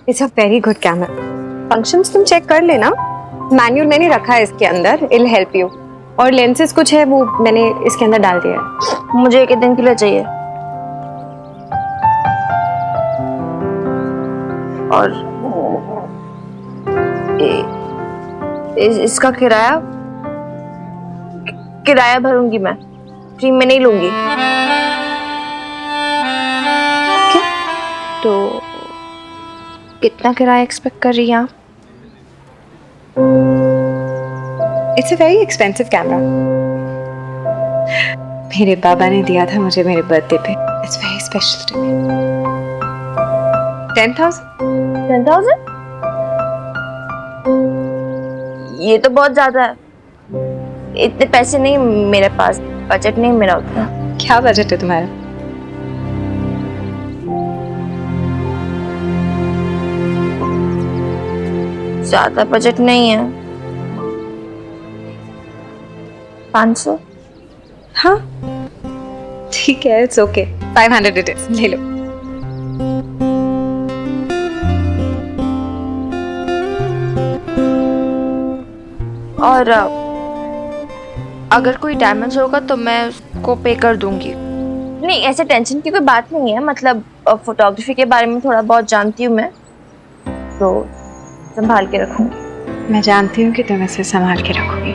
It's a very good camera. Functions तुम check कर लेना, मैनुअल मैंने रखा है इसके अंदर, इट हेल्प यू। और लेंसेज कुछ है वो मैंने इसके अंदर डाल दिया है। मुझे एक दिन के लिए चाहिए। और इसका किराया भरूंगी मैं, फ्री में नहीं लूंगी। क्या? तो कितना किराया एक्सपेक्ट कर रही हैं आप? It's a very expensive camera. मेरे बाबा ने दिया था मुझे मेरे बर्थडे पे। It's very special to me. 10,000? 10,000? ये तो बहुत ज्यादा है। इतने पैसे नहीं मेरे पास, बजट नहीं मेरा उतना। क्या बजट है तुम्हारा? ज्यादा बजट नहीं है। 500? हाँ ठीक है, इट्स ओके। 500 इट इज, ले लो। और अगर कोई डैमेज होगा तो मैं उसको पे कर दूंगी। नहीं, ऐसे टेंशन की कोई बात नहीं है। मतलब फोटोग्राफी के बारे में थोड़ा बहुत जानती हूँ मैं, तो संभाल के रखूंगी। मैं जानती हूँ कि तुम इसे संभाल के रखोगी।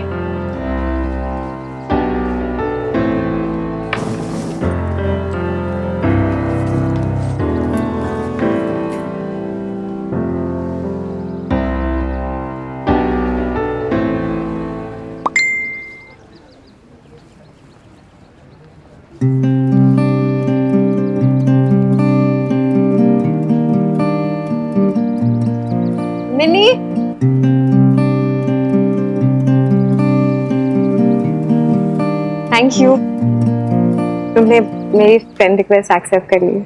मिनी, थैंक यू, तुमने मेरी फ्रेंड रिक्वेस्ट एक्सेप्ट कर ली।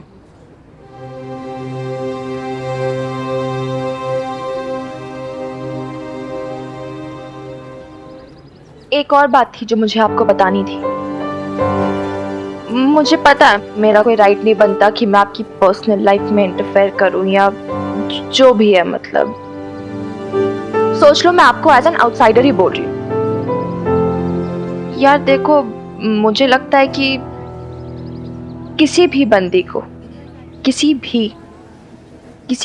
एक और बात थी जो मुझे आपको बतानी थी। मुझे पता है मेरा कोई राइट नहीं बनता कि मैं आपकी पर्सनल लाइफ में इंटरफेयर करूं या जो भी है। मतलब सोच लो मैं आपको एज एन आउटसाइडर ही बोल रही हूँ। यार देखो, मुझे लगता है कि किसी भी बंदी को, किसी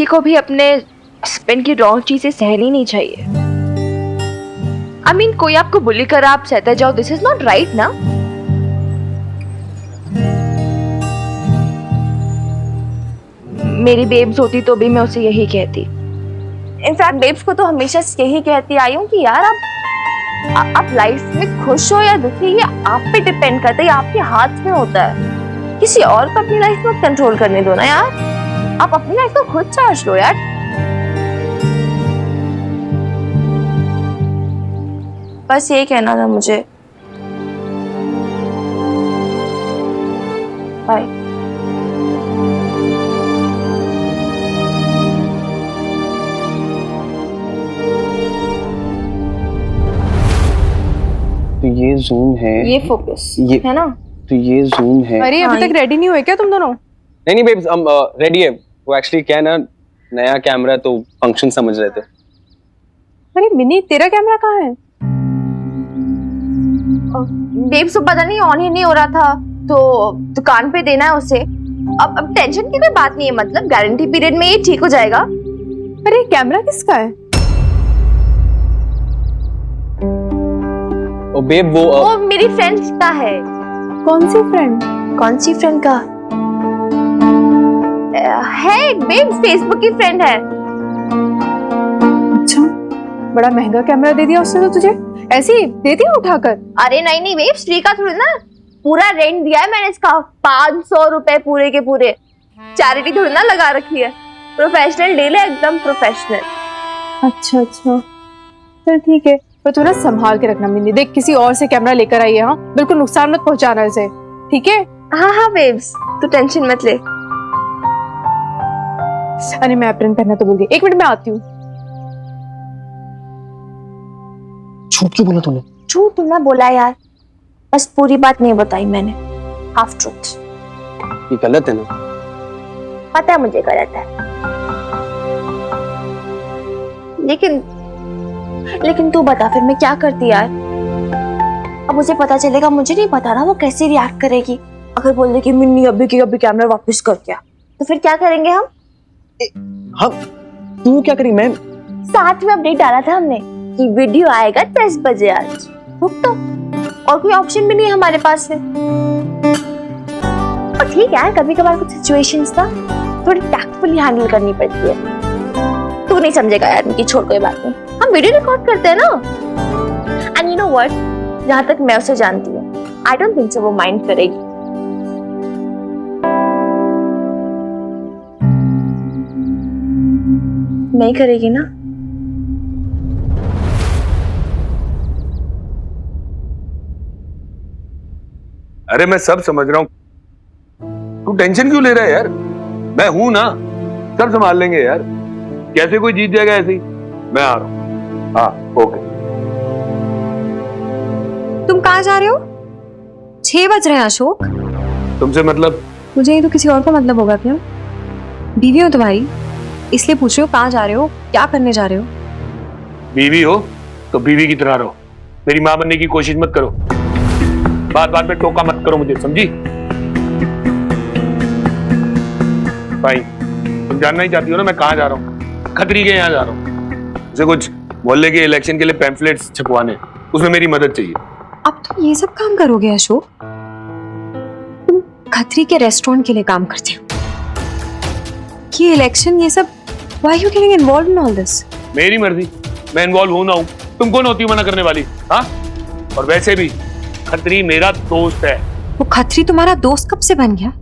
को भी अपने हस्बैंड की रॉन्ग चीजें सहनी नहीं चाहिए। I mean, कोई आपको बुली कर आप सहते जाओ, दिस इज नॉट राइट ना। मेरी बेब्स होती तो भी मैं उसे यही कहती। इनफैक्ट बेब्स को तो हमेशा यही कहती आई हूँ कि यार आप लाइफ में खुश हो या दुखी, ये आप पे डिपेंड करता है, ये आपके हाथ में होता है। किसी और को अपनी लाइफ में कंट्रोल करने दो ना यार। आप अपनी लाइफ को खुद चार्ज लो यार। बस यही कहना था मुझे। बाय। तो ये जूम है, ये फोकस ये है ना। तो ये जूम है। अरे अभी तक रेडी नहीं हुए क्या तुम दोनों? नहीं बेब्स, हम रेडी है। वो एक्चुअली क्या है ना, नया कैमरा तो फंक्शन समझ रहे थे। अरे मिनी, तेरा कैमरा कहाँ है? बेब्स को पता नहीं ऑन ही नहीं हो रहा था, तो दुकान पे देना है उसे। अब टेंशन की कोई बात नहीं है, मतलब गारंटी पीरियड में ये ठीक हो जाएगा। अरे कैमरा किसका है? ओ बेब, वो मेरी फ्रेंड का है। कौन सी फ्रेंड? कौन सी फ्रेंड का है? बेब फेसबुक की फ्रेंड है। अच्छा, बड़ा महंगा कैमरा दे दिया उसने तो तुझे, ऐसे ही दे दिया उठाकर? अरे नहीं बेब, फ्री का थोड़ी ना, पूरा रेंट दिया है मैंने इसका। 500 रुपए पूरे के पूरे। चैरिटी थोड़ी ना लगा रखी है, प्रोफेशनल डील है, एकदम प्रोफेशनल। अच्छा अच्छा, चल ठीक है, पर तू ना संभाल के रखना मिनी। देख किसी और से कैमरा लेकर आई है, हाँ बिल्कुल नुकसान मत पहुंचाना इसे, ठीक है? हाँ हाँ बेब्स, तू टेंशन मत ले। अरे मैं अप्रेन पहनना तो भूल गई, 1 मिनट में आती हूँ। झूठ क्यों बोला तूने? झूठ तुमने बोला यार, बस पूरी बात नहीं बताई मैंने, हाफ ट्रूथ। ये गलत है ना? पता है मुझे गलत है। लेकिन तू बता फिर मैं क्या करती यार? अब मुझे पता चलेगा, मुझे नहीं पता ना वो कैसे रिएक्ट करेगी। अगर बोल दे कि मिन्नी अभी कैमरा वापस कर क्या, तो फिर क्या करेंगे हम? तू क्या करी? मैं साथ में अपडेट डाला था हमने कि वीडियो आएगा 10 बजे आज। तो और कोई ऑप्शन भी नहीं है हमारे पास में। और ठीक है, कभी कभार कुछ सिचुएशंस ना थोड़ी टैक्टफुली हैंडल करनी पड़ती है। तू नहीं समझेगा यार, उनकी छोड़ कोई बात नहीं, हम वीडियो रिकॉर्ड करते हैं ना। एंड यू नो व्हाट, जहां तक मैं उसे जानती हूँ, आई डोंट थिंक सो वो माइंड करेगी। नहीं करेगी ना? अरे मैं सब समझ रहा हूँ, तू टेंशन क्यों ले रहा है यार? मैं हूं ना, सब संभाल लेंगे यार। कैसे कोई जीत जाएगा ऐसे ही? मैं आ रहा हूँ। हाँ ओके। तुम कहाँ जा रहे हो? 6 बज रहे हैं अशोक। तुमसे मतलब? मुझे नहीं तो किसी और को मतलब होगा क्या? बीवी हो तुम्हारी, इसलिए पूछ रही हो कहाँ जा रहे हो, क्या करने जा रहे हो? बीवी हो तो बीवी की तरह रहो, मेरी मां बनने की कोशिश मत करो। बात बात में टोका मत करो मुझे, समझी? भाई तुम जानना ही चाहती हो ना मैं कहाँ जा रहा हूँ? खतरी के यहाँ जा रहा हूँ। मुझे कुछ मोहल्ले के इलेक्शन के लिए पैम्फलेट्स छपवाने, उसमें मेरी मदद चाहिए। अब तुम ये सब काम करोगे अशोक? तुम खतरी के रेस्टोरेंट के लिए काम करते हो, ये इलेक्शन ये सब, why are you getting involved in all this? मेरी मर्जी, मैं इन्वॉल्व हूं ना हूं, तुम कौन होती हो मना करने वाली? हाँ, और वैसे भी खतरी मेरा दोस्त है। वो खतरी तुम्हारा दोस्त कब से बन गया?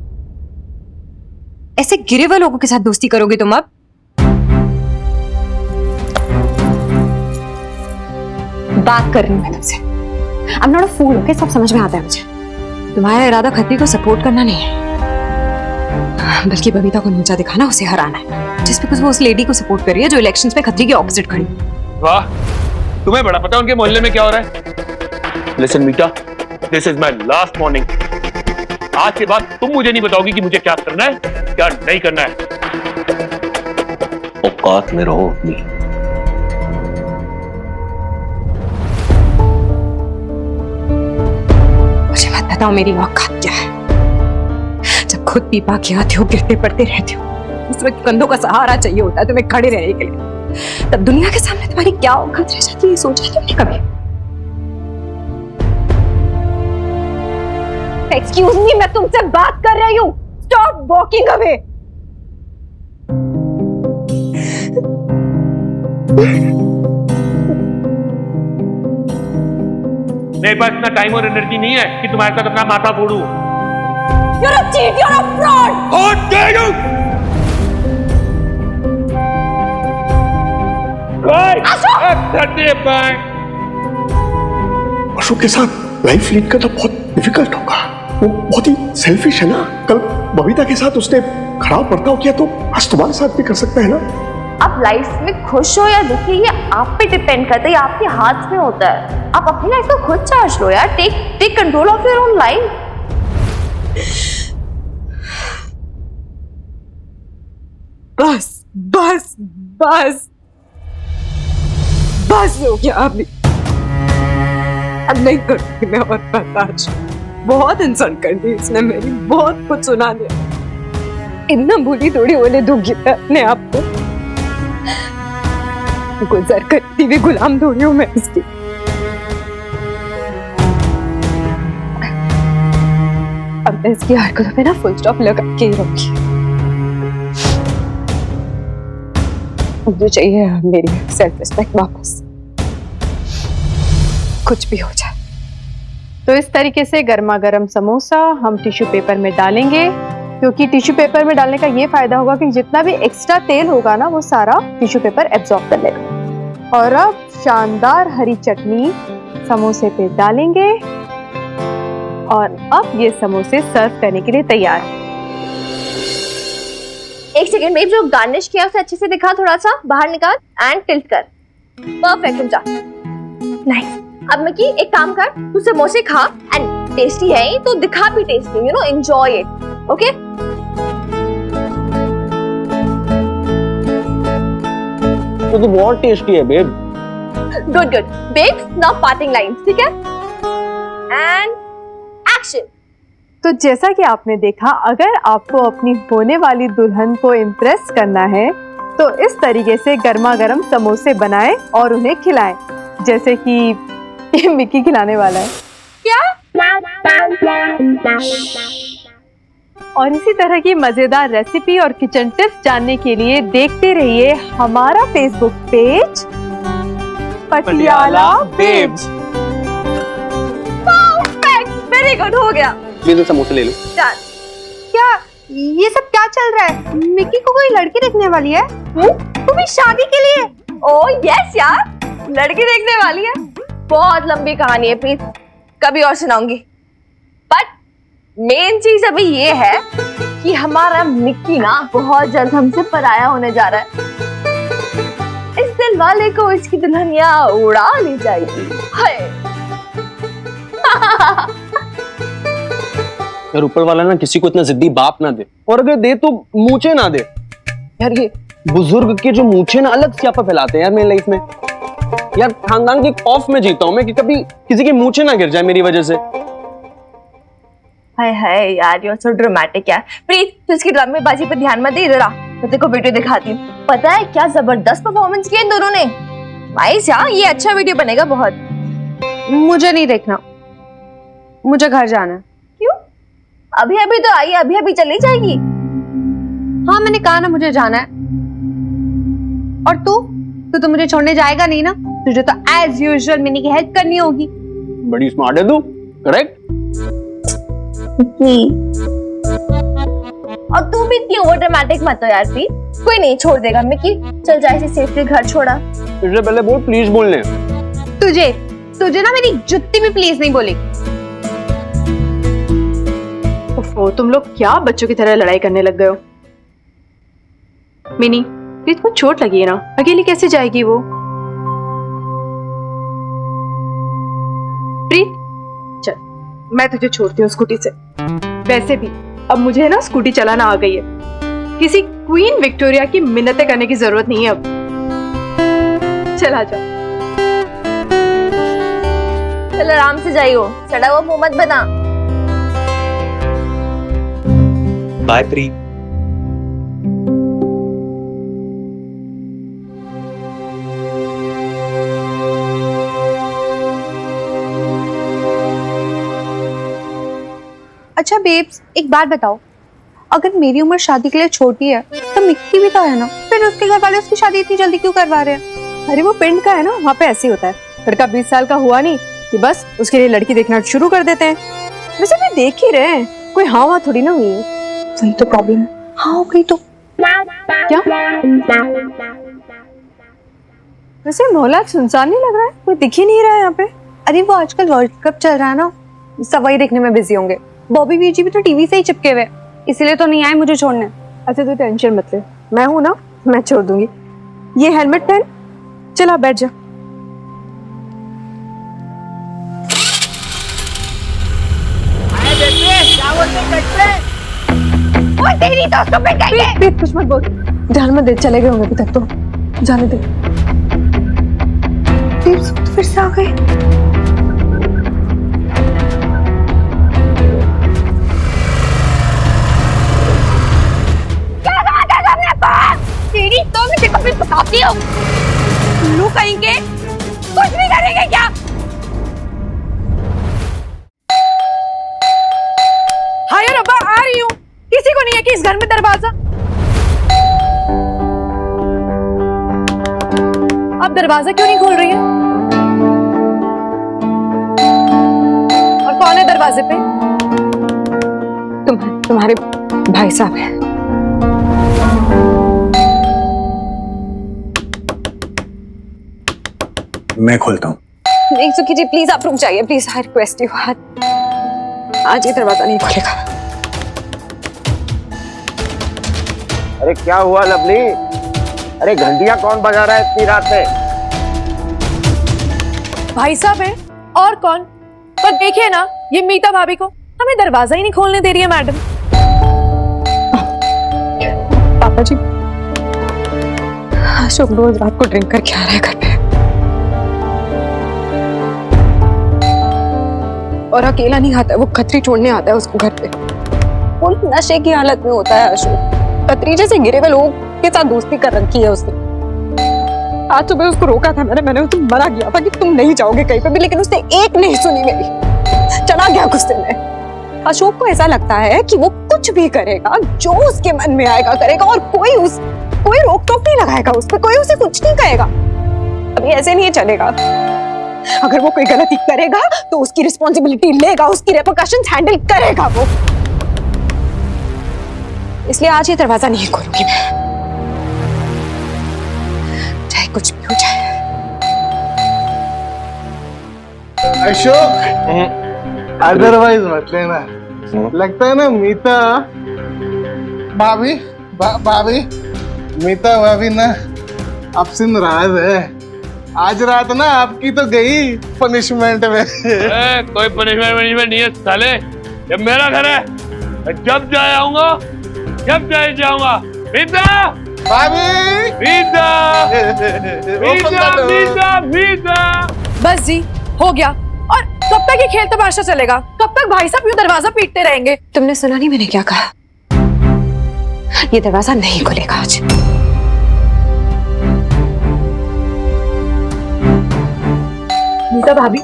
ऐसे गिरे हुए लोगों के साथ दोस्ती करोगे तुम अब? बात कर रही हूं मैं तुमसे। I'm not a fool, okay? सब समझ में आता है मुझे। तुम्हारा इरादा खतरी को सपोर्ट करना नहीं है, बल्कि बबीता को नीचा दिखाना, उसे हराना है, जिस बिकॉज़ वो उस लेडी को सपोर्ट कर रही है जो इलेक्शंस में खतरी के ऑपोजिट खड़ी। वाह, तुम्हें बड़ा पता है उनके मोहल्ले में क्या हो रहा है? Listen Meeta, this is my last morning. आज के बाद तुम मुझे नहीं बताओगी कि मुझे क्या करना है, क्या नहीं करना है। औकात में रहो अपनी। मुझे मत बताओ मेरी औकात क्या है। जब खुद पीपा के आते हो, गिरते पड़ते रहते हो, उस वक्त कंधों का सहारा चाहिए होता है तुम्हें खड़े रहने के लिए, तब दुनिया के सामने तुम्हारी क्या औकात रह जाती है, सोचा तुमने कभी? एक्सक्यूज मी, मैं तुमसे बात कर रही हूँ। Stop walking away. मेरे पास इतना टाइम और एनर्जी नहीं है कि तुम्हारे साथ अपना माथा फोड़ूं। You're a cheat, you're a fraud. How dare you? Ashok के साथ लाइफ लीड करना बहुत डिफिकल्ट होगा। वो बहुत ही सेल्फिश है ना। कल बबीता के साथ उसने खराब बर्ताव किया तो आज तुम्हारे साथ भी कर सकता है ना। आप लाइफ में खुश हो या दुखी, ये आप पे डिपेंड करता है, ये आपके हाथ में होता है। आप अपनी लाइफ को खुद चार्ज लो यार। Take control of your own life. बस बस बस बस हो गया। अब नहीं करूंगी मैं और बर्दाश्त। बहुत इंसल्ट कर दी इसने मेरी, बहुत कुछ सुना दिया। इतना भूली थोड़ी होने दूंगी मैं अपने आप को। गुजर करती हुई गुलाम थोड़ी हूं मैं इसकी। अब मैं इसकी हरकतों पे ना फुल स्टॉप लगा के ही रहूंगी। मुझे चाहिए मेरी सेल्फ रिस्पेक्ट वापस, कुछ भी हो जाए। तो इस तरीके से गर्मा गर्म समोसा हम टिश्यू पेपर में डालेंगे, क्योंकि टिश्यू पेपर में डालने का ये फायदा होगा कि जितना भी एक्स्ट्रा तेल होगा ना वो सारा टिश्यू पेपर एब्जॉर्ब कर लेगा। और अब शानदार हरी चटनी समोसे पे डालेंगे और अब ये समोसे सर्व करने के लिए तैयार है। एक सेकंड बेब, जो गार्निश किया उसे अच्छे से दिखा, थोड़ा सा बाहर निकाल एंड टिल्ट कर। परफेक्ट, जा। नाइस। अब मैं की एक काम कर, तू समोसे खा एंड टेस्टी है तो दिखा भी tasty, you know, enjoy it. Okay तो बहुत टेस्टी है babe. Good good babes, now parting lines, ठीक है? And action. तो जैसा कि आपने देखा, अगर आपको अपनी होने वाली दुल्हन को इम्प्रेस करना है तो इस तरीके से गर्मा गर्म समोसे बनाएं और उन्हें खिलाएं, जैसे कि ये मिक्की खिलाने वाला है। क्या? और इसी तरह की मजेदार रेसिपी और किचन टिप्स जानने के लिए देखते रहिए हमारा Facebook page Patiala babes. Perfect, very good, हो गया। प्लीज समोसे ले लो। डन। क्या ये सब क्या चल रहा है? मिक्की को कोई लड़की देखने वाली है? तुम्हें शादी के लिए? ओह यस यार, लड़की देखने वाली है। बहुत लंबी कहानी है प्लीज, कभी और सुनाऊंगी। बट मेन चीज अभी ये है कि हमारा मिक्की ना बहुत जल्द हमसे पराया होने जा रहा है। इस दिल वाले को इसकी दुल्हनिया उड़ा ली जाएगी। हाय। यार ऊपर वाला ना किसी को इतना जिद्दी बाप ना दे, और अगर दे तो मूंछें ना दे। यार ये बुजुर्ग के जो मूंछें ना अलग स्यापा फैलाते हैं यार मेरी लाइफ में। यार खानदान के खौफ में जीता हूं मैं कि कभी किसी की मूंछें ना गिर जाए मेरी वजह से। हाय हाय यार, यू आर सो ड्रामेटिक यार। प्रीत, तू इसकी ड्रामेबाजी पे ध्यान मत दे, इधर आ, मैं तेरे को वीडियो दिखाती हूँ। पता है क्या जबरदस्त परफॉर्मेंस किया इन दोनों ने। नाइस यार, ये अच्छा वीडियो बनेगा बहुत। मुझे नहीं देखना, मुझे घर जाना है। क्यों? अभी अभी तो आई, अभी अभी चली जाएगी। हाँ मैंने कहा ना मुझे जाना है। और तू तो मुझे छोड़ने जाएगा नहीं ना? तुझे तो एज यूजुअल मिनी की हेल्प करनी होगी। बड़ी स्मार्ट है तू, करेक्ट? और तू भी इतनी ओवर ड्रामेटिक मत हो यार प्रीत। कोई नहीं छोड़ देगा मिक्की, चल जा इसे सेफली घर छोड़ा। इससे पहले बोल प्लीज बोलने। तुझे ना मेरी जुत्ती भी प्लीज नहीं बोली। ओफो, तुम लोग क्या बच्चों की तरह लड़ाई करने लग गए हो? मिनी, प्रीत को चोट लगी है ना, अकेली कैसे जाएगी वो? प्रीत चल, मैं तुझे छोड़ती हूँ स्कूटी से। वैसे भी अब मुझे ना स्कूटी चलाना आ गई है, किसी क्वीन विक्टोरिया की मिन्नतें करने की जरूरत नहीं है अब। चला जाओ। चल आराम से जाइयो, सड़ा हुआ मुंह मत बना। By pre. अच्छा बेब्स, एक बात बताओ, अगर मेरी उम्र शादी के लिए छोटी है तो मिक्की भी तो है ना, फिर उसके घर वाले उसकी शादी इतनी जल्दी क्यों करवा रहे हैं? अरे वो पिंड का है ना, वहाँ पे ऐसे ही होता है। लड़का 20 साल का हुआ नहीं कि बस उसके लिए लड़की देखना शुरू कर देते हैं। वैसे भी देख ही रहे हैं, कोई हाँ वहाँ थोड़ी ना हुई है। वही तो प्रॉब्लम है, हाँ हो गई तो क्या? वैसे मोहल्ला सुनसान नहीं लग रहा है, कोई दिख ही नहीं रहा है यहाँ पे। अरे वो आजकल वर्ल्ड कप चल रहा है ना, सब वही देखने में बिजी होंगे। बॉबी वीर जी भी तो टीवी से ही चिपके हुए, इसलिए तो नहीं आए मुझे छोड़ने। अच्छा तू टेंशन मत ले, मैं हूं ना, मैं छोड़ दूंगी। ये हेलमेट पहन, चला बैठ जा। तेरी दोस्त को पिटाएंगे। प्रीत कुछ मत बोल, ध्यान मत दे, चले गए होंगे अभी तक तो, जाने दे। प्रीत फिर से आ गए। तेरी तो मैं तेरे को भी बताती हूँ। लू कहेंगे कुछ भी करेंगे क्या? हाय रब्बा, आ रही हूँ। किसी को नहीं है कि इस घर में दरवाजा? अब दरवाजा क्यों नहीं खोल रही है? और कौन है दरवाजे पे? तुम्हारे भाई साहब है। मैं खोलता हूँ। नहीं सुखी जी प्लीज आप रुक जाइए, प्लीज आई रिक्वेस्ट यू। आज ये दरवाजा नहीं खुलेगा। अरे क्या हुआ लवली? अरे घंटियां कौन बजा रहा है इतनी रात में? भाई साहब है और कौन? पर देखिए ना, ये मीता भाभी को हमें दरवाजा ही नहीं खोलने दे रही है मैडम। पापा जी आज अशोक रोज रात को ड्रिंक करके आ रहा है घर पे, और अकेला नहीं आता है, वो खतरी छोड़ने आता है उसको घर पे। वो नशे की हालत में होता है अशोक, खतरी जैसे गिरे हुए लोगों के साथ दोस्ती कर रखी है उसने। आज सुबह उसको रोका था मैंने उसको मना किया था कि तुम नहीं जाओगे कहीं पे भी, लेकिन उसने एक नहीं सुनी मेरी, चला गया गुस्से में। अशोक को ऐसा लगता है कि वो कुछ भी करेगा, जो उसके मन में आएगा करेगा, और कोई रोक टोक नहीं लगाएगा उस पर, कोई उसे कुछ नहीं कहेगा। अभी ऐसे नहीं चलेगा। अगर वो कोई गलती करेगा तो उसकी रिस्पॉन्सिबिलिटी लेगा, उसकी रेपरकशंस हैंडल करेगा वो। इसलिए आज ये दरवाजा नहीं खोलूंगी मैं, चाहे कुछ भी हो जाए। अशोक, अदरवाइज मत लेना। लगता है ना मीता भाभी भाभी मीता भाभी ना आपसे नाराज है। आज रात ना आपकी तो गई पनिशमेंट में। कोई पनिशमेंट नहीं है साले, ये मेरा घर है, मैं जब जाए आऊंगा, जब जाए जाऊंगा। मीता भाभी मीता मीता मीता मीता। बस जी, हो गया। और कब तक ये खेल तमाशा चलेगा? कब तक भाई साहब यूं दरवाजा पीटते रहेंगे? तुमने सुना नहीं मैंने क्या कहा? ये दरवाजा नहीं खुलेगा आज। मीता भाभी,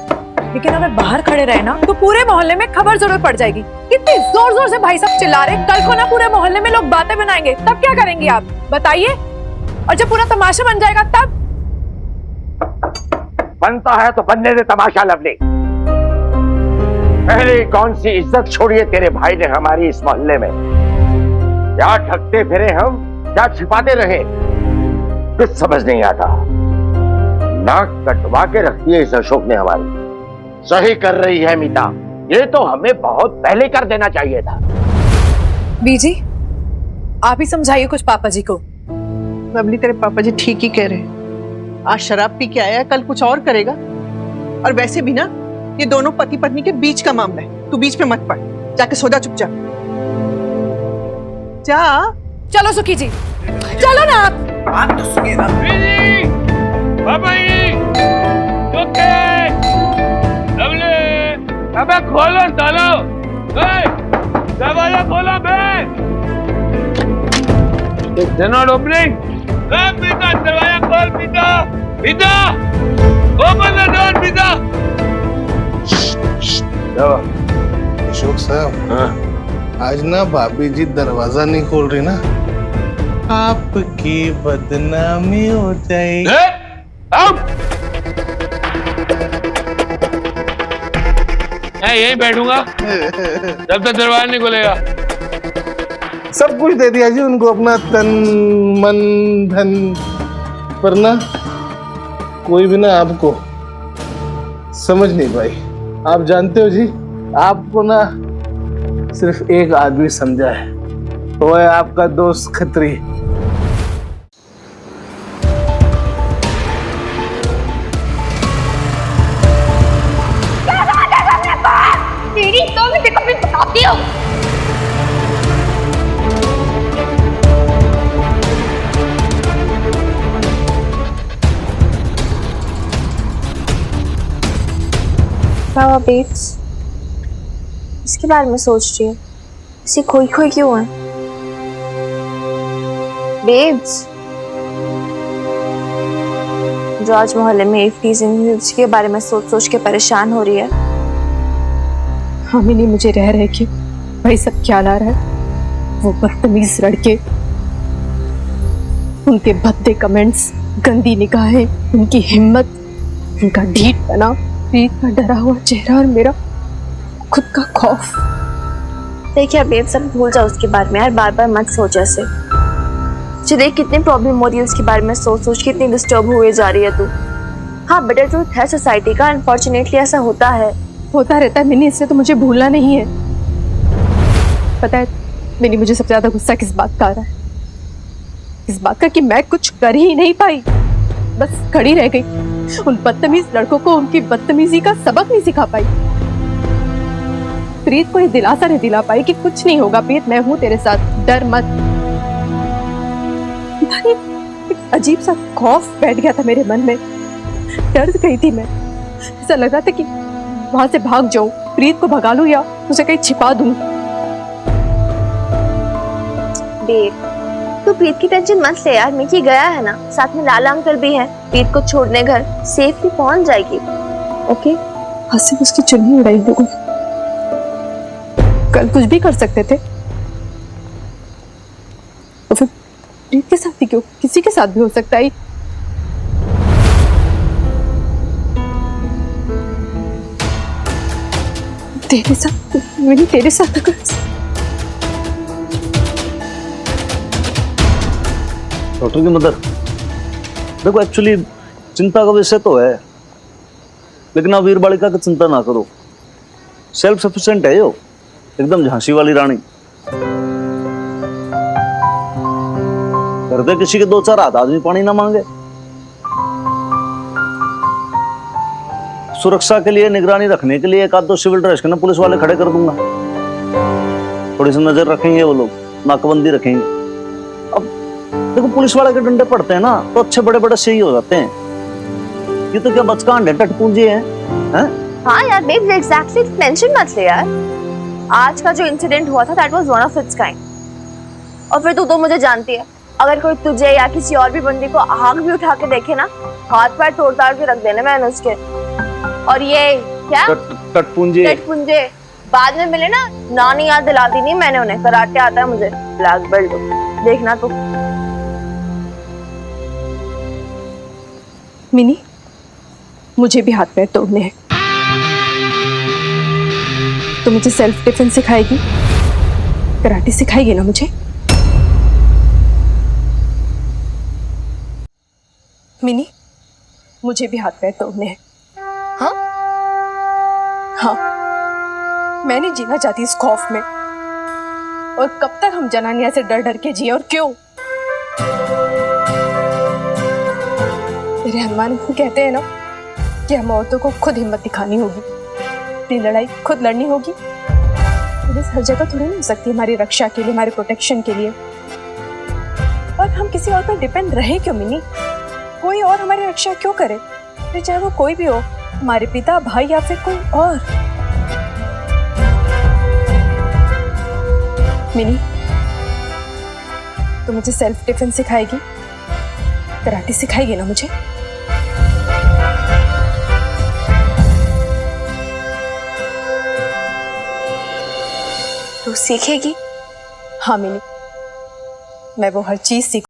लेकिन अगर बाहर खड़े रहे ना तो पूरे मोहल्ले में खबर जरूर पड़ जाएगी। कितनी जोर जोर से भाई साहब चिल्ला रहे, कल को ना पूरे मोहल्ले में लोग बातें बनाएंगे, तब क्या करेंगी आप बताइए? और जब पूरा तमाशा बन जाएगा तब? बनता है तो बनने दे तमाशा लवली। पहले कौन सी इज्जत छोड़ी है तेरे भाई ने हमारी इस मोहल्ले में? क्या ठगते फिरे हम, क्या छिपाते रहे, कुछ समझ नहीं आता। नाक कटवा के रखती है इस अशोक ने हमारी। सही कर रही है मीता, ये तो हमें बहुत पहले कर देना चाहिए था। बीजी, आप ही समझाइए कुछ पापा जी को। लवली, तेरे पापा जी ठीक ही कह रहे हैं। आज शराब पी के आया है, कल कुछ और करेगा। और वैसे भी ना ये दोनों पति पत्नी के बीच का मामला है, तू बीच में मत पड़, जाके सो जा चुपचाप। जा। चलो सुखी जी, चलो ना आप। बात तो सुनिए ना। पापा जी, ओके, लवली, अबे खोलो सालो, दरवाजा खोलो बे। They're not opening. पीता, दरवाजा खोल पीता, पीता, open the door पीता। अशोक साहब, आज ना भाभी जी दरवाजा नहीं खोल रही ना, आपकी बदनामी हो जाएगी। मैं यहीं बैठूंगा जब तक दरवाजा नहीं खुलेगा। सब कुछ दे दिया जी उनको, अपना तन मन धन, पर ना कोई भी ना आपको समझ नहीं पाई। आप जानते हो जी, आपको ना सिर्फ एक आदमी समझा है, वो है आपका दोस्त खत्री। तेरी तो मैं देखो मैं बताती हूँ। बेब्स, इसके बारे में सोच रही है, इसे खोई खोई क्यों है? बेब्स, जो आज मोहल्ले में इसके बारे में सोच सोच के परेशान हो रही है। हमें नहीं, मुझे रह रहे कि भाई सब क्या ला रहा है। वो बदतमीज लड़के, उनके भद्दे कमेंट्स, गंदी निगाहें, उनकी हिम्मत, उनका ढीठ बना, प्रीत का डरा हुआ चेहरा और मेरा खुद का खौफ। देखिए बेब, सब भूल जाओ उसके बारे में यार, बार बार मत सोच ऐसे। देख कितनी प्रॉब्लम हो रही है उसके बारे में सोच सोच, कितनी डिस्टर्ब हुए जा रही है तू। हाँ, बट ट्रूथ है सोसाइटी का, अनफॉर्चुनेटली ऐसा होता है, होता रहता है मिनी, इसलिए तो मुझे भूलना नहीं है। पता है मिनी, मुझे सबसे ज्यादा गुस्सा किस बात का आ रहा है? इस बात का कि मैं कुछ कर ही नहीं पाई, बस खड़ी रह गई। उन बदतमीज लड़कों को उनकी बदतमीजी का सबक नहीं सिखा पाई। प्रीत को ये दिलासा नहीं दिला पाई कि कुछ नहीं होगा प्रीत, मैं हूं तेरे साथ, डर मत। अजीब सा खौफ बैठ गया था मेरे मन में। डर गई थी मैं। ऐसा लग रहा था कि वहां से भाग जाऊं, प्रीत को भगा लूं या उसे कहीं छिपा दूं। बेब, तू प्रीत की टेंशन मत ले यार, मिकी गया है ना, साथ में लाला अंकल भी हैं, प्रीत को छोड़ने घर सेफली पहुंच जाएगी। ओके? हंसी उसकी चुन्नी उड़ाई लोगों ने। कल कुछ भी कर सकते थे, तो फिर प्रीत के साथ ही क्यों, किसी के साथ भी हो सकता है। तेरे साथ, मैंने तेरे साथ अगर डॉक्टर की मदद देखो, एक्चुअली चिंता का विषय तो है, लेकिन आप वीर बालिका की चिंता ना करो। सेल्फ सफिशिएंट है यो, एकदम झांसी वाली रानी। कर दे किसी के 2-4 हाथ आदमी पानी ना मांगे। सुरक्षा के लिए, निगरानी रखने के लिए एक आध दो सिविल ड्रेस के ना पुलिस वाले खड़े कर दूंगा। थोड़ी सी नजर रखेंगे वो लोग, नाकाबंदी रखेंगे। अब देखो, पुलिस वाले के डंडे पड़ते हैं ना तो अच्छे बड़े बड़े सही हो जाते हैं। ये तो क्या बचकान है, टटपूंजी है, हैं? हाँ यार बेब, एग्जैक्टली, टेंशन मत ले यार। आज का जो इंसिडेंट हुआ था, that was one of its kind. और फिर तू तो मुझे जानती है, अगर कोई तुझे या किसी और भी बंदी को आग भी उठा के देखे ना, हाथ पैर तोड़ ताड़ के रख देने मैंने उसके। और ये क्या, टटपूंजी टटपुंजे बाद में मिले ना, नानी याद दिला दी नहीं मैंने उन्हें। कराटे आता है मुझे, ब्लैक बेल्ट, देखना तू। मिनी, मुझे भी हाथ पैर तोड़ने हैं। तो मुझे सेल्फ डिफेंस सिखाएगी, कराटे सिखाएगी ना मुझे? मिनी, मुझे भी हाथ पैर तोड़ने हैं। हाँ? हाँ, मैं नहीं जीना चाहती इस खौफ में। और कब तक हम जनानी ऐसे डर डर के जिए, और क्यों? मेरे हनुमान कहते हैं ना कि हम औरतों को खुद हिम्मत दिखानी होगी, अपनी लड़ाई खुद लड़नी होगी। पुलिस हर जगह थोड़ी नहीं हो सकती हमारी रक्षा के लिए, हमारे प्रोटेक्शन के लिए। और हम किसी और पर डिपेंड रहे क्यों मिनी? कोई और हमारी रक्षा क्यों करे? फिर चाहे वो कोई भी हो, हमारे पिता, भाई या फिर कोई और। मिनी, तो मुझे सेल्फ डिफेंस सिखाएगी, कराटे सिखाएगी ना मुझे? तू सीखेगी? हाँ मिनी, मैं वो हर चीज सीख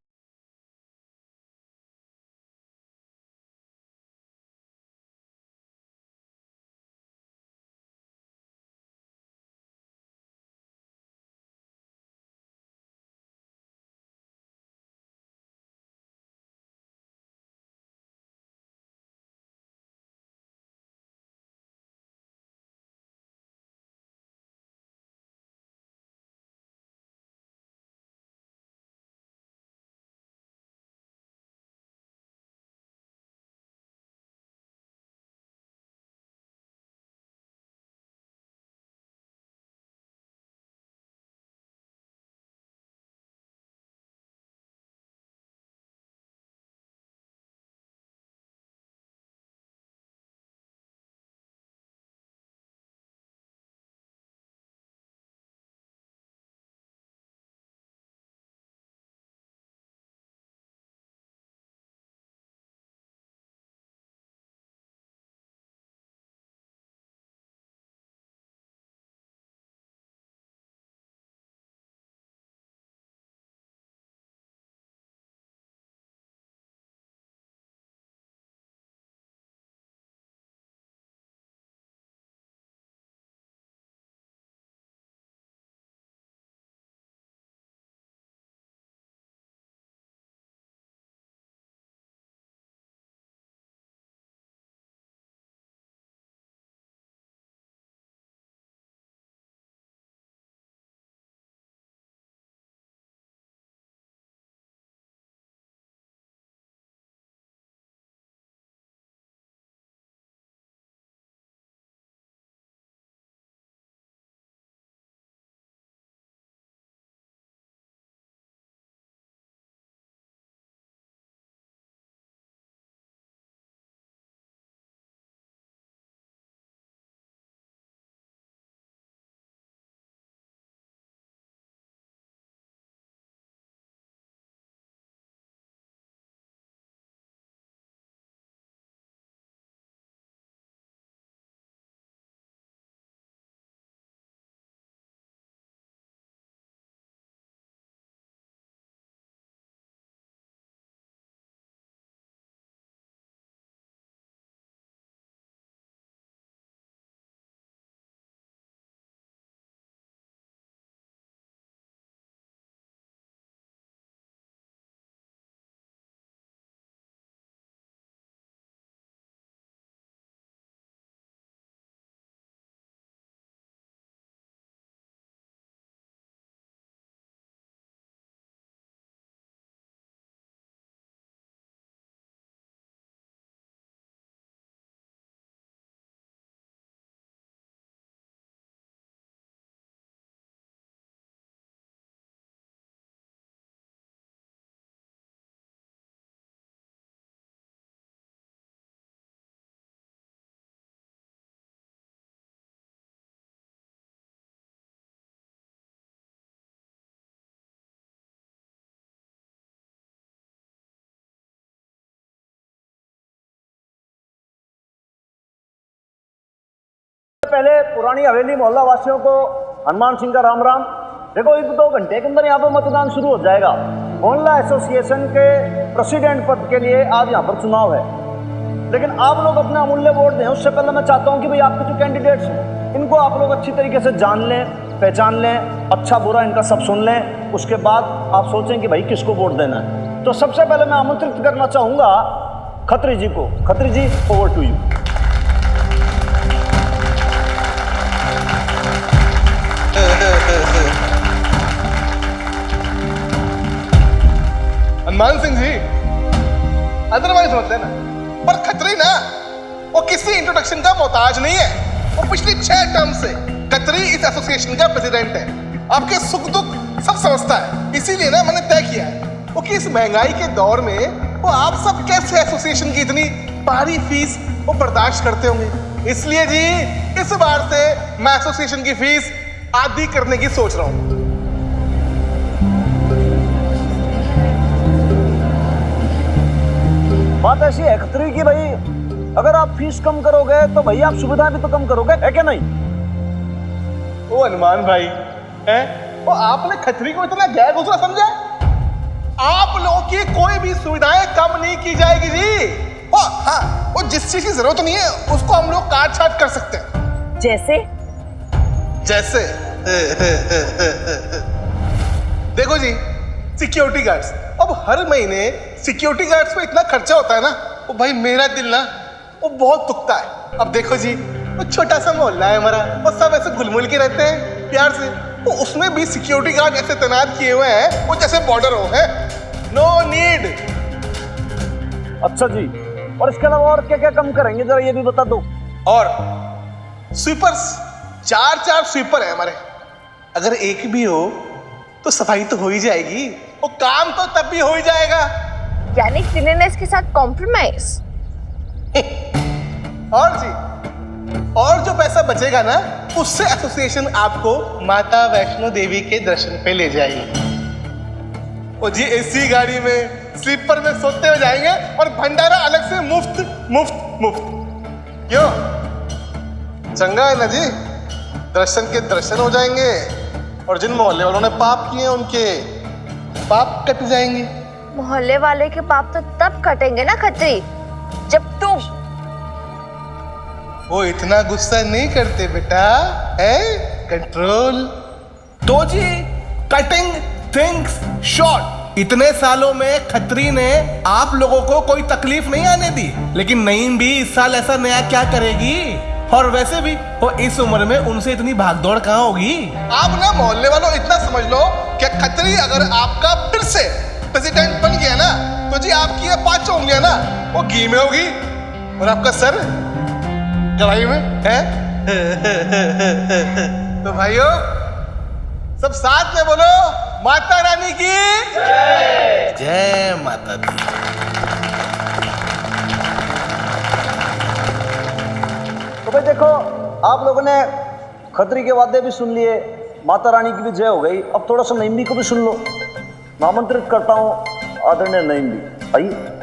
पहले पुरानी हवेली मोहल्ला वासियों को हनुमान सिंह का राम राम। देखो 1-2 घंटे के अंदर यहाँ पर मतदान शुरू हो जाएगा। मोहल्ला एसोसिएशन के प्रेसिडेंट पद के लिए आज यहाँ पर चुनाव है, लेकिन आप लोग अपना अमूल्य वोट दें। उससे पहले मैं चाहता हूँ कि भाई आपके जो कैंडिडेट्स हैं इनको आप लोग अच्छी तरीके से जान लें, पहचान लें, अच्छा बुरा इनका सब सुन लें। उसके बाद आप सोचें कि भाई किसको वोट देना है। तो सबसे पहले मैं आमंत्रित करना चाहूँगा खत्री जी को। Khatri ji, over to you. Hanuman Singh ji otherwise होते हैं ना, पर खत्री ना वो किसी इंट्रोडक्शन का मोहताज नहीं है। वो पिछली 6 टर्म से खत्री इस एसोसिएशन का प्रेसिडेंट है। आपके सुख दुख सब समझता है। इसीलिए ना मैंने तय किया है वो कि इस महंगाई के दौर में वो आप सब कैसे एसोसिएशन की इतनी भारी फीस वो बर्दाश्त करते होंगे। इसलिए जी इस बार से मैं एसोसिएशन की फीस आधी करने की सोच रहा हूं। बात ऐसी है खत्री की भाई, अगर आप फीस कम करोगे तो भाई आप सुविधाएं भी तो कम करोगे, है क्या नहीं? ओ हनुमान भाई है वो आपने खत्री को इतना गैर गुजरा समझा? आप लोगों की कोई भी सुविधाएं कम नहीं की जाएगी जी। वो हाँ, वो जिस चीज की जरूरत नहीं है उसको हम लोग काट छाट कर सकते हैं। जैसे जैसे देखो जी, सिक्योरिटी गार्ड्स। अब हर महीने सिक्योरिटी गार्ड्स पे इतना खर्चा होता है ना, वो भाई मेरा दिल ना वो बहुत दुखता है। अब देखो जी, वो छोटा सा मोहल्ला है हमारा, वो सब ऐसे घुल-मिल के रहते हैं प्यार से। वो उसमें भी सिक्योरिटी गार्ड ऐसे तैनात किए हुए हैं वो जैसे बॉर्डर हो है। No need. अच्छा जी, और इसके अलावा और क्या क्या कम करेंगे जरा ये भी बता दो। और स्वीपर्स 4 स्वीपर है हमारे, अगर एक भी हो तो सफाई तो हो ही जाएगी, वो काम तो तब भी हो ही जाएगा। यानी क्लीननेस के साथ कॉम्प्रोमाइज। और जी, और जो पैसा बचेगा ना उससे एसोसिएशन आपको माता वैष्णो देवी के दर्शन पे ले जाएगी। वो जी एसी गाड़ी में स्लीपर में सोते हुए जाएंगे और भंडारा अलग से मुफ्त मुफ्त मुफ्त। क्यों? चंगा है ना जी, दर्शन के दर्शन हो जाएंगे और जिन मोहल्ले वालों ने पाप किए उनके पाप कट जाएंगे। मोहल्ले वाले के पाप तो तब कटेंगे ना खत्री, जब तुम। वो इतना गुस्सा नहीं करते बेटा, है कंट्रोल। तो जी कटिंग थिंग्स शॉर्ट। इतने सालों में खत्री ने आप लोगों को कोई तकलीफ नहीं आने दी, लेकिन नईम भी इस साल ऐसा नया क्या करेगी? और वैसे भी वो इस उम्र में उनसे इतनी भागदौड़ कहाँ होगी? आप ना मोहल्ले वालों इतना समझ लो कि खत्री अगर आपका फिर से प्रेसिडेंट बन गया ना तो जी आपकी ये 5 उंगलियां ना वो घी में होगी और आपका सर कढ़ाई में है। तो भाइयों सब साथ में बोलो, माता रानी की जय माता दी। तो भाई देखो, आप लोगों ने खत्री के वादे भी सुन लिए, माता रानी की भी जय हो गई। अब थोड़ा सा नईम भी को भी सुन लो। मैं आमंत्रित करता हूं आदरणीय नईम भी, आइए।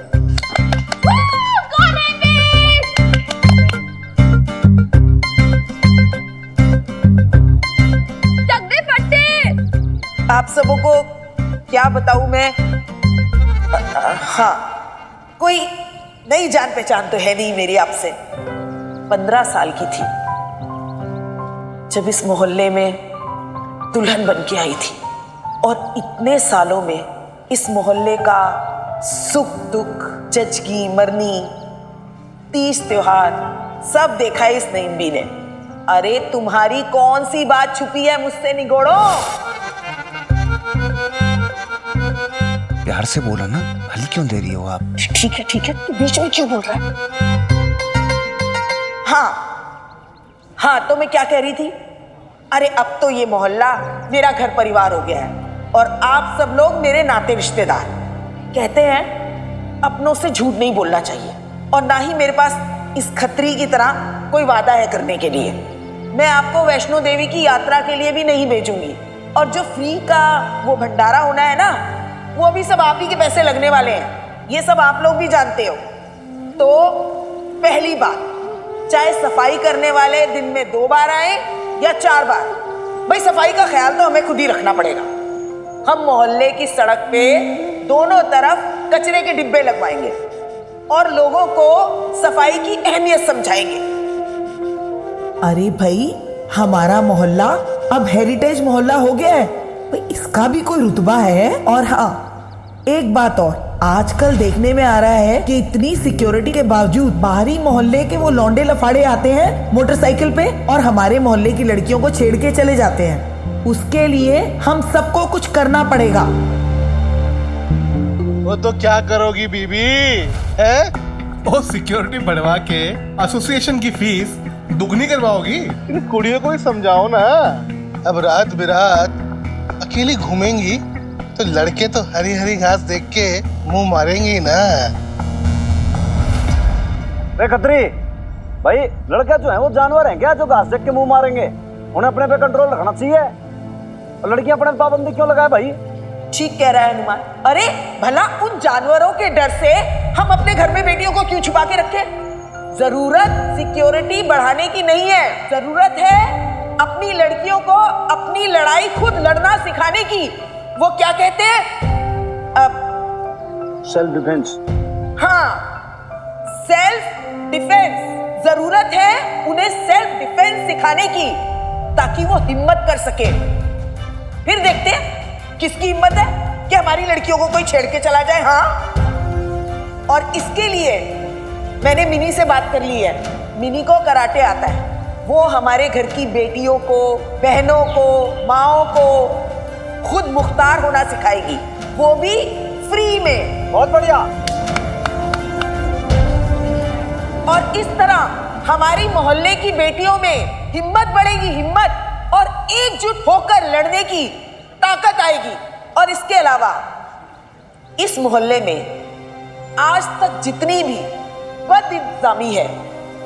आप सबों को क्या बताऊं मैं? हाँ, कोई नई जान पहचान तो है नहीं मेरी आपसे। 15 साल की थी जब इस मोहल्ले में दुल्हन बन के आई थी, और इतने सालों में इस मोहल्ले का सुख दुख, जचगी मरनी, तीज त्योहार सब देखा है इस नईम्बी ने। अरे तुम्हारी कौन सी बात छुपी है मुझसे निगोड़ो? प्यार से बोलो ना, हल क्यों दे रही हो आप? ठीक है, तू बीच में क्यों बोल रहा है? हाँ, तो मैं क्या कह रही थी? अरे अब तो ये मोहल्ला मेरा घर परिवार हो गया है और आप सब लोग मेरे नाते रिश्तेदार। कहते हैं अपनों से झूठ नहीं बोलना चाहिए, और ना ही मेरे पास इस खत्री की तरह कोई वादा है करने के लिए। मैं आपको वैष्णो देवी की यात्रा के लिए भी नहीं भेजूंगी, और जो फ्री का वो भंडारा होना है ना, वो भी सब आप ही के पैसे लगने वाले हैं। ये सब आप लोग भी जानते हो। तो पहली बात, चाहे सफाई करने वाले दिन में 2 बार आए या 4 बार, भाई सफाई का ख्याल तो हमें खुद ही रखना पड़ेगा। हम मोहल्ले की सड़क पे दोनों तरफ कचरे के डिब्बे लगवाएंगे और लोगों को सफाई की अहमियत समझाएंगे। अरे भाई, हमारा मोहल्ला अब हेरिटेज मोहल्ला हो गया है, भाई इसका भी कोई रुतबा है। और हाँ, एक बात और, आजकल देखने में आ रहा है कि इतनी सिक्योरिटी के बावजूद बाहरी मोहल्ले के वो लौंडे लफाड़े आते हैं मोटरसाइकिल पे और हमारे मोहल्ले की लड़कियों को छेड़ के चले जाते हैं। उसके लिए हम सबको कुछ करना पड़ेगा। वो तो क्या करोगी बीबी है? वो सिक्योरिटी बढ़वा के एसोसिएशन की फीस दुगनी करवाओगी? इन कुड़ियों को ही समझाओ ना। अब रात बिरात अकेली घूमेंगी तो लड़के तो हरी हरी घास देख के मुंह मारेंगे ना। खत्री भाई, लड़के जो है वो जानवर हैं क्या जो घास देख के मुंह मारेंगे? उन्हें अपने पे कंट्रोल रखना चाहिए। और लड़कियां अपने पाबंदी क्यों लगाए भाई? ठीक कह रहा है हनुमान। अरे भला उन जानवरों के डर से हम अपने घर में बेटियों को क्यों छुपा के रखें? जरूरत सिक्योरिटी बढ़ाने की नहीं है, जरूरत है अपनी लड़कियों को अपनी लड़ाई खुद लड़ना सिखाने की। वो क्या कहते हैं? Self defence. हाँ, सेल्फ डिफेंस। जरूरत है उन्हें सेल्फ डिफेंस सिखाने की ताकि वो हिम्मत कर सके। फिर देखते हैं किसकी हिम्मत है कि हमारी लड़कियों को कोई छेड़ के चला जाए। हाँ, और इसके लिए मैंने मिनी से बात कर ली है। मिनी को कराटे आता है। वो हमारे घर की बेटियों को, बहनों को, माओं को खुद मुख्तार होना सिखाएगी, वो भी फ्री में। बहुत बढ़िया। और इस तरह हमारी मोहल्ले की बेटियों में हिम्मत बढ़ेगी, हिम्मत, और एकजुट होकर लड़ने की ताकत आएगी। और इसके अलावा इस मोहल्ले में आज तक जितनी भी बदइंतजामी है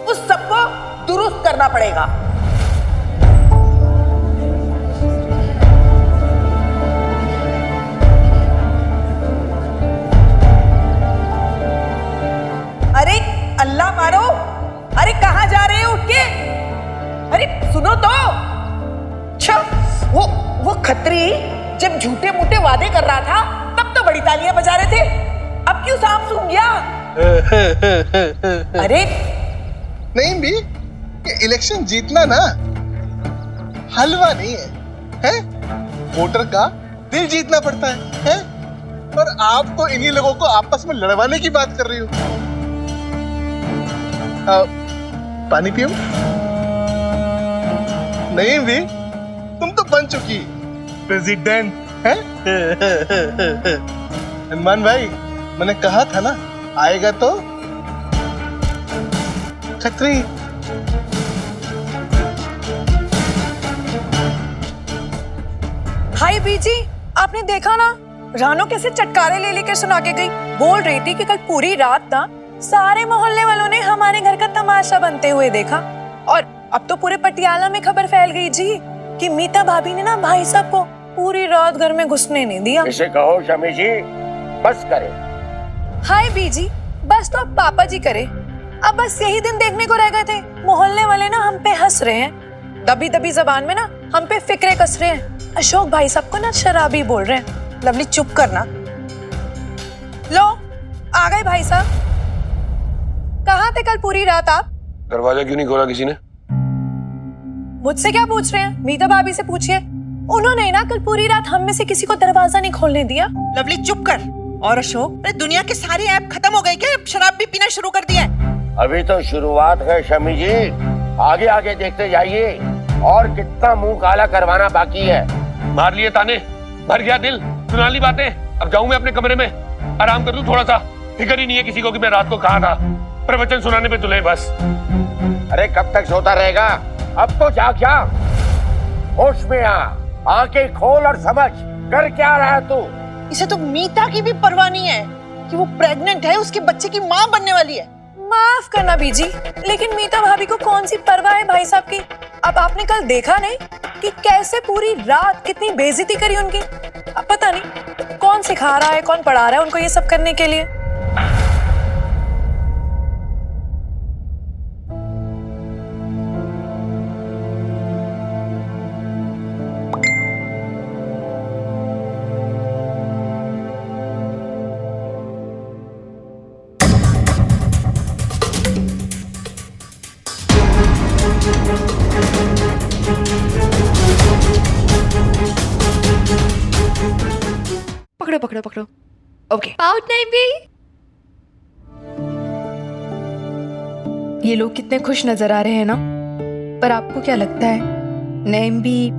उस सबको दुरुस्त करना पड़ेगा। अरे अल्लाह मारो, अरे कहाँ जा रहे हो उठ के? अरे सुनो तो। अच्छा, वो खत्री जब झूठे मूठे वादे कर रहा था तब तो बड़ी तालियां बजा रहे थे, अब क्यों सांप सूंघ गया? अरे नहीं भी, ये इलेक्शन जीतना ना हलवा नहीं है, हैं? वोटर का दिल जीतना पड़ता है? और आप तो इन्हीं लोगों को आपस में लड़वाने की बात कर रही हो। पानी पियो? नहीं भी, तुम तो बन चुकी प्रेसिडेंट है। हनुमान भाई, मैंने कहा था ना आएगा तो खत्री। हाय बीजी, आपने देखा ना रानो कैसे चटकारे ले लेकर सुना के गई। बोल रही थी कि कल पूरी रात ना सारे मोहल्ले वालों ने हमारे घर का तमाशा बनते हुए देखा। और अब तो पूरे पटियाला में खबर फैल गई जी कि मीता भाभी ने ना भाई साहब को पूरी रात घर में घुसने नहीं दिया। इसे कहो शमी जी बस करे। हाय बीजी, बस तो अब पापा जी करे। अब बस यही दिन देखने को रह गए थे। मोहल्ले वाले ना हम पे हंस रहे हैं, दबी दबी जबान में ना हम पे फिक्रे कस रहे हैं। अशोक भाई साहब को ना शराबी बोल रहे हैं। लवली चुप करना। लो आ गए भाई साहब। कहाँ थे कल पूरी रात आप? दरवाजा क्यों नहीं खोला किसी ने? मुझसे क्या पूछ रहे हैं? मीता भाभी से पूछिए। उन्होंने ना कल पूरी रात हम में से किसी को दरवाजा नहीं खोलने दिया। लवली चुप कर। और अशोक, अरे दुनिया के सारे ऐप खत्म हो गए क्या? अब शराब भी पीना शुरू कर दिया है? अभी तो शुरुआत है शमी जी, आगे आगे देखते जाइए और कितना मुंह काला करवाना बाकी है। मार लिए ताने, भर गया दिल, सुना ली बातें। अब जाऊं मैं अपने कमरे में, आराम कर लूं थोड़ा सा। फिक्र ही नहीं है किसी को कि मैं रात को कहाँ था। प्रवचन सुनाने पे तुले बस। अरे कब तक सोता रहेगा? अब तो जाग जा, होश में आ, आंखें खोल और समझ कर क्या रहा है तू। इसे तो मीता की भी परवाह नहीं है कि वो प्रेग्नेंट है, उसके बच्चे की माँ बनने वाली है। माफ करना बीजी, लेकिन मीता भाभी को कौन सी परवाह है भाई साहब की? अब आपने कल देखा नहीं कि कैसे पूरी रात कितनी बेइज्जती करी उनकी? अब पता नहीं कौन सिखा रहा है, कौन पढ़ा रहा है उनको ये सब करने के लिए। पकड़ो पकड़ो पकड़ो। ओके आउट नहीं भी। ये लोग कितने खुश नजर आ रहे हैं ना, पर आपको क्या लगता है नईम भी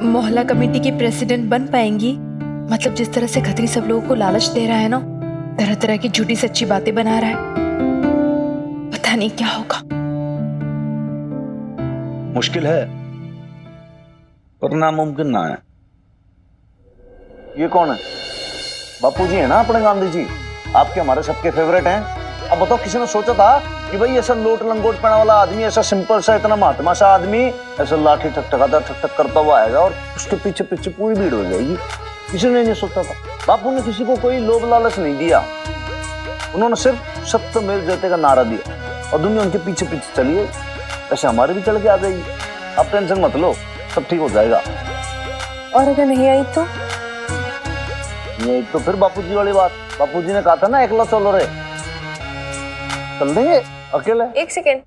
मोहल्ला कमेटी की प्रेसिडेंट बन पाएंगी? मतलब जिस तरह से खत्री सब लोगों को लालच दे रहा है ना, तरह तरह की झूठी सच्ची बातें बना रहा है, पता नहीं क्या होगा। मुश्किल है पर नामुमकिन ना है। ये कौन है? बापू जी है ना अपने, गांधी जी, आपके हमारे सबके फेवरेट हैं। अब बताओ, किसी ने सोचा था कि भाई ऐसा लोट लंगोट पहना वाला आदमी, ऐसा सिंपल सा इतना महात्मा सा आदमी ऐसा लाठी ठक ठक करता हुआ आएगा और उसके पीछे पीछे पूरी भीड़ हो जाएगी? किसी ने नहीं सोचा था। बापू ने किसी को कोई लोभ लालच नहीं दिया, उन्होंने सिर्फ सत्यमेव जयते का नारा दिया और दुनिया उनके पीछे पीछे चली है। ऐसे हमारे भी चल के आ जाएगी, आप टेंशन मत लो, सब ठीक हो जाएगा। और अगर नहीं आई तो? ये तो फिर बापूजी वाली बात, बापूजी ने कहा था ना एकला चलो रे, चल देंगे अकेले। एक सेकेंड,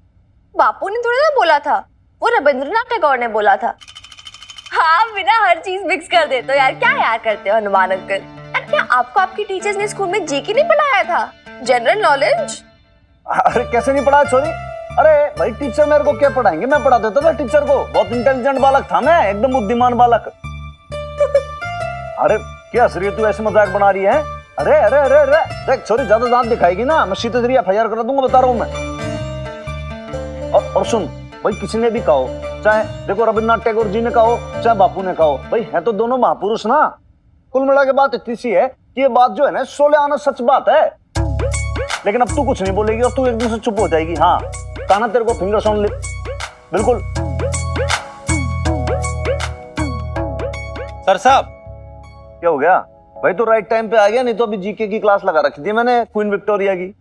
बापू ने थोड़ा ना बोला था, वो रविंद्रनाथ टैगोर ने बोला था। हाँ, बिना हर चीज मिक्स कर देते हो यार, क्या यार करते हो हनुमान अंकल। यार क्या आपको आपकी टीचर्स ने स्कूल में जीके नहीं पढ़ाया था, जनरल नॉलेज? अरे कैसे नहीं पढ़ाया छोरी? अरे भाई टीचर मेरे को क्या पढ़ाएंगे, मैं पढ़ा देता था टीचर को, बहुत इंटेलिजेंट बालक था मैं, एकदम बुद्धिमान बालक। अरे क्या हंस रही है तू, ऐसे मजाक बना रही है? अरे अरे अरे अरे देख छोरी, ज्यादा दांत दिखाएगी ना, मैं सीधे सीधे FIR करा दूंगा, बता रहा हूं मैं। और सुन भाई, किसी ने भी कहो, चाहे देखो रविन्द्रनाथ टैगोर जी ने कहो चाहे बापू ने कहो, भाई है तो दोनों महापुरुष ना। कुल मिला के बात इतनी सी है कि ये बात जो है ना 16 आना सच बात है। लेकिन अब तू कुछ नहीं बोलेगी और तू एकदम से चुप हो जाएगी। हाँ, काना तेरे को फिंगर साउंड लिप, बिल्कुल। सर साहब, क्या हो गया भाई? तो राइट टाइम पे आ गया, नहीं तो अभी जीके की क्लास लगा रखी थी मैंने क्वीन विक्टोरिया की।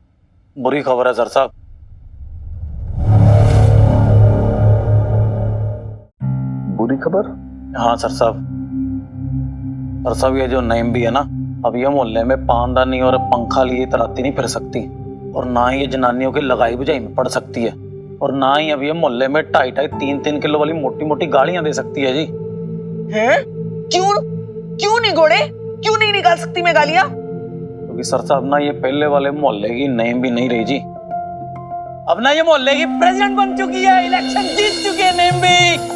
बुरी खबर है सर साहब। बुरी खबर? हाँ सर साहब। सर साहब, ये जो नईम भी है ना, अब ये मोहल्ले में पानदानी और पंखा लिए तराती नहीं फिर सकती, और ना ही ये जनानियों की लगाई बुझाई में पड़ सकती है, और ना ही अब ये मोहल्ले में 2.5 3 किलो वाली मोटी मोटी गाड़ियां दे सकती है जी। हैं? क्यों नहीं घोड़े, क्यों नहीं निकाल सकती मैं गालियां? क्योंकि सर साहब ना, ये पहले वाले मोहल्ले की नईम भी नहीं रही जी, अब ना ये मोहल्ले की प्रेसिडेंट बन चुकी है, इलेक्शन जीत चुकी है नईम भी।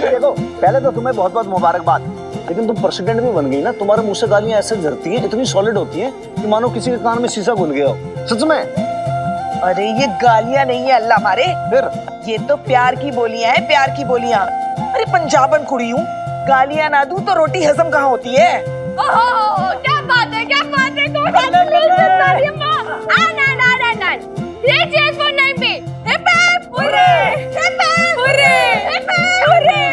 देखो, पहले तो तुम्हें बहुत बहुत मुबारकबाद, लेकिन तुम प्रेसिडेंट भी बन गई ना, तुम्हारे मुंह से गालियां ऐसे झरती हैं, इतनी सॉलिड होती हैं कि मानो किसी के कान में शीशा घुल गया हो, सच में। अरे ये गालियां नहीं है अल्लाह मारे, फिर ये तो प्यार की बोलियां हैं, प्यार की बोलियां। अरे पंजाबन कुड़ी हूँ, गालियां ना दूं तो रोटी हजम कहाँ होती है? ओहो, क्या बात है, क्या बात है। Three cheers for Naimbi. Hip hip, hooray! Hip hip, hooray! Hip hip, hooray!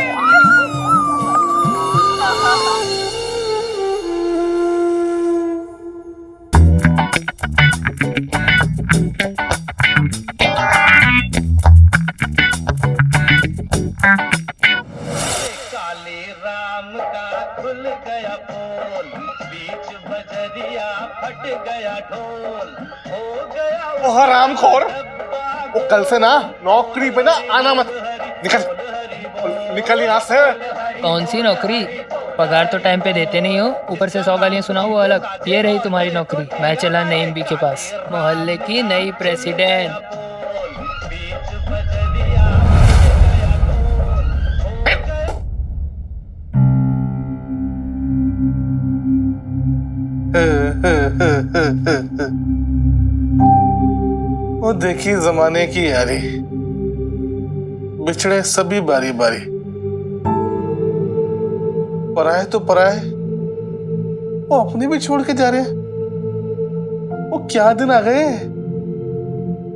काले राम का खुल गया पोल, बीच बजरिया फट गया ढोल, हो गया ओ हरामखोर, वो कल से ना नौकरी पे ना आना मत, निकल यहाँ से। कौन सी नौकरी? पगार तो टाइम पे देते नहीं हो, ऊपर से 100 गालियां सुनाओ वो अलग। ये रही तुम्हारी नौकरी, मैं चला नईम बी के पास, मोहल्ले की नई प्रेसिडेंट। वो देखी जमाने की यारी, बिछड़े सभी बारी बारी, पराए तो पराए, वो अपने भी छोड़ के जा रहे हैं। वो क्या दिन आ गए।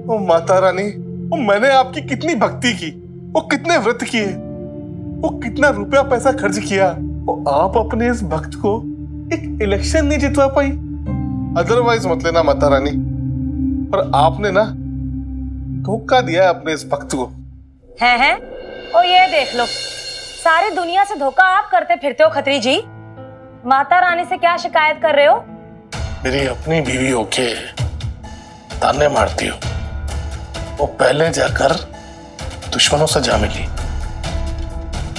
वो माता रानी, वो मैंने आपकी कितनी भक्ति की, वो कितने व्रत किए, वो कितना रुपया पैसा खर्च किया, वो आप अपने इस भक्त को एक इलेक्शन नहीं जितवा पाई। अदरवाइज मत लेना माता रानी, पर आपने ना धोखा दिया है अपने इस भक्त को। हैं? ओ ये देख लो, सारी दुनिया से धोखा आप करते फिरते हो खत्री जी। माता रानी से क्या शिकायत कर रहे हो? मेरी अपनी बीवी होके ताने मारती हो, वो पहले जाकर दुश्मनों से जा मिली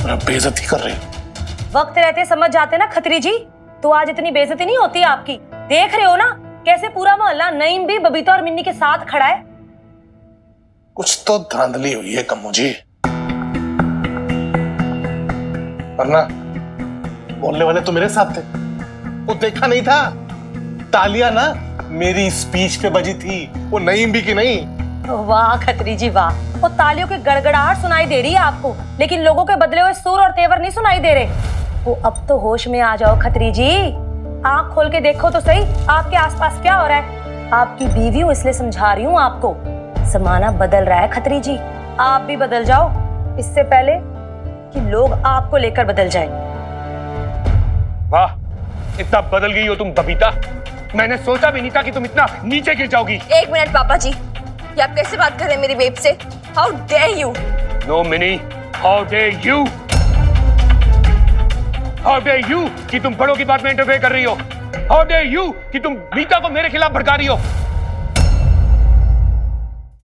और अब बेइज्जती कर रही हो। वक्त रहते समझ जाते ना खत्री जी, तो आज इतनी बेइज्जती नहीं होती आपकी। देख रहे हो ना कैसे पूरा मोहल्ला नईम भी बबीता और मिन्नी के साथ खड़ा है। कुछ तो धांधली हुई है कम्मू जी, वरना बोलने वाले तो मेरे साथ थे, वो देखा नहीं था? तालियां ना मेरी स्पीच पे बजी थी, वो नईम भी की नहीं। वाह खत्री जी वाह, वो तालियों की गड़गड़ाहट सुनाई दे रही है आपको, लेकिन लोगों के बदले हुए सुर और तेवर नहीं सुनाई दे रहे। वो अब तो होश में आ जाओ खत्री जी, आंख खोल के देखो तो सही आपके आसपास क्या हो रहा है। आपकी बीवी हूँ इसलिए समझा रही हूँ आपको, जमाना बदल रहा है खत्री जी, आप भी बदल जाओ इससे पहले कि लोग आपको लेकर बदल जाए। वाह, इतना बदल गई हो तुम बबीता, मैंने सोचा भी नहीं था कि तुम इतना नीचे गिर जाओगी। एक मिनट पापा जी, ये आप कैसे बात कर रहे हैं मेरी बेब से? How dare you! No Mini, how dare you! How dare you कि तुम बड़ों की बात में इंटरफेयर कर रही हो? हाउ डेयर यू कि तुम मीता को मेरे खिलाफ भड़का रही हो?